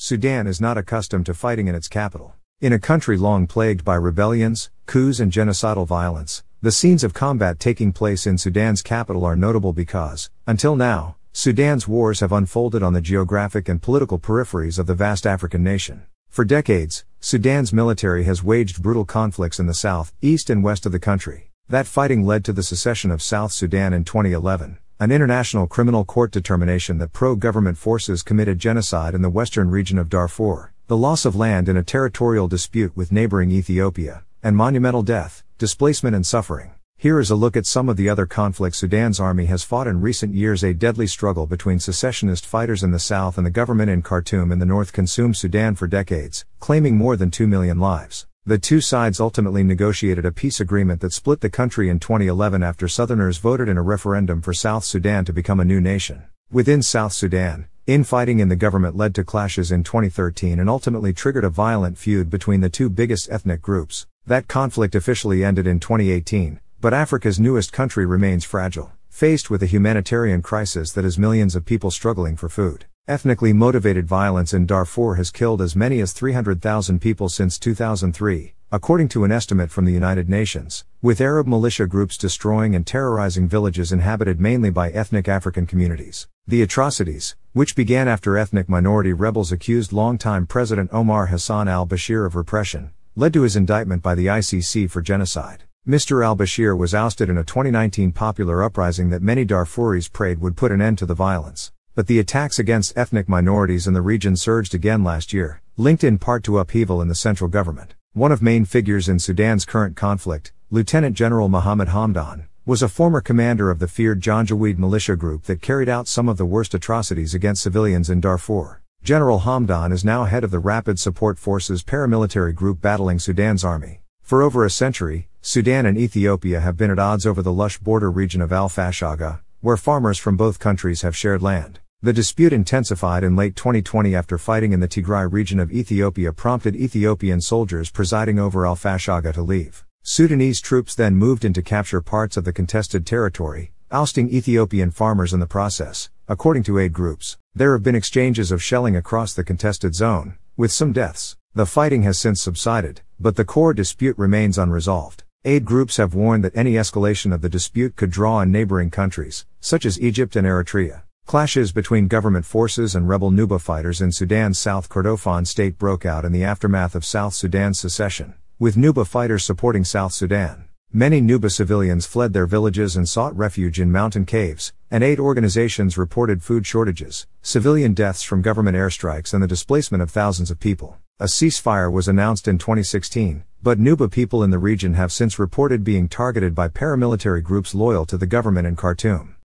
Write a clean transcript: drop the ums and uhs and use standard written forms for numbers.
Sudan is not accustomed to fighting in its capital. In a country long plagued by rebellions, coups and genocidal violence, the scenes of combat taking place in Sudan's capital are notable because, until now, Sudan's wars have unfolded on the geographic and political peripheries of the vast African nation. For decades, Sudan's military has waged brutal conflicts in the south, east and west of the country. That fighting led to the secession of South Sudan in 2011, an international criminal court determination that pro-government forces committed genocide in the western region of Darfur, the loss of land in a territorial dispute with neighboring Ethiopia, and monumental death, displacement and suffering. Here is a look at some of the other conflicts Sudan's army has fought in recent years. A deadly struggle between secessionist fighters in the south and the government in Khartoum in the north consumed Sudan for decades, claiming more than 2 million lives. The two sides ultimately negotiated a peace agreement that split the country in 2011 after Southerners voted in a referendum for South Sudan to become a new nation. Within South Sudan, infighting in the government led to clashes in 2013 and ultimately triggered a violent feud between the two biggest ethnic groups. That conflict officially ended in 2018, but Africa's newest country remains fragile, faced with a humanitarian crisis that has millions of people struggling for food. Ethnically motivated violence in Darfur has killed as many as 300,000 people since 2003, according to an estimate from the United Nations, with Arab militia groups destroying and terrorizing villages inhabited mainly by ethnic African communities. The atrocities, which began after ethnic minority rebels accused longtime President Omar Hassan al-Bashir of repression, led to his indictment by the ICC for genocide. Mr. al-Bashir was ousted in a 2019 popular uprising that many Darfuris prayed would put an end to the violence. But the attacks against ethnic minorities in the region surged again last year, linked in part to upheaval in the central government. One of main figures in Sudan's current conflict, Lieutenant General Mohammed Hamdan, was a former commander of the feared Janjaweed militia group that carried out some of the worst atrocities against civilians in Darfur. General Hamdan is now head of the Rapid Support Forces paramilitary group battling Sudan's army. For over a century, Sudan and Ethiopia have been at odds over the lush border region of Al-Fashaga, where farmers from both countries have shared land. The dispute intensified in late 2020 after fighting in the Tigray region of Ethiopia prompted Ethiopian soldiers presiding over Al-Fashaga to leave. Sudanese troops then moved in to capture parts of the contested territory, ousting Ethiopian farmers in the process, according to aid groups. There have been exchanges of shelling across the contested zone, with some deaths. The fighting has since subsided, but the core dispute remains unresolved. Aid groups have warned that any escalation of the dispute could draw on neighboring countries, such as Egypt and Eritrea. Clashes between government forces and rebel Nuba fighters in Sudan's South Kordofan state broke out in the aftermath of South Sudan's secession, with Nuba fighters supporting South Sudan. Many Nuba civilians fled their villages and sought refuge in mountain caves, and aid organizations reported food shortages, civilian deaths from government airstrikes and the displacement of thousands of people. A ceasefire was announced in 2016, but Nuba people in the region have since reported being targeted by paramilitary groups loyal to the government in Khartoum.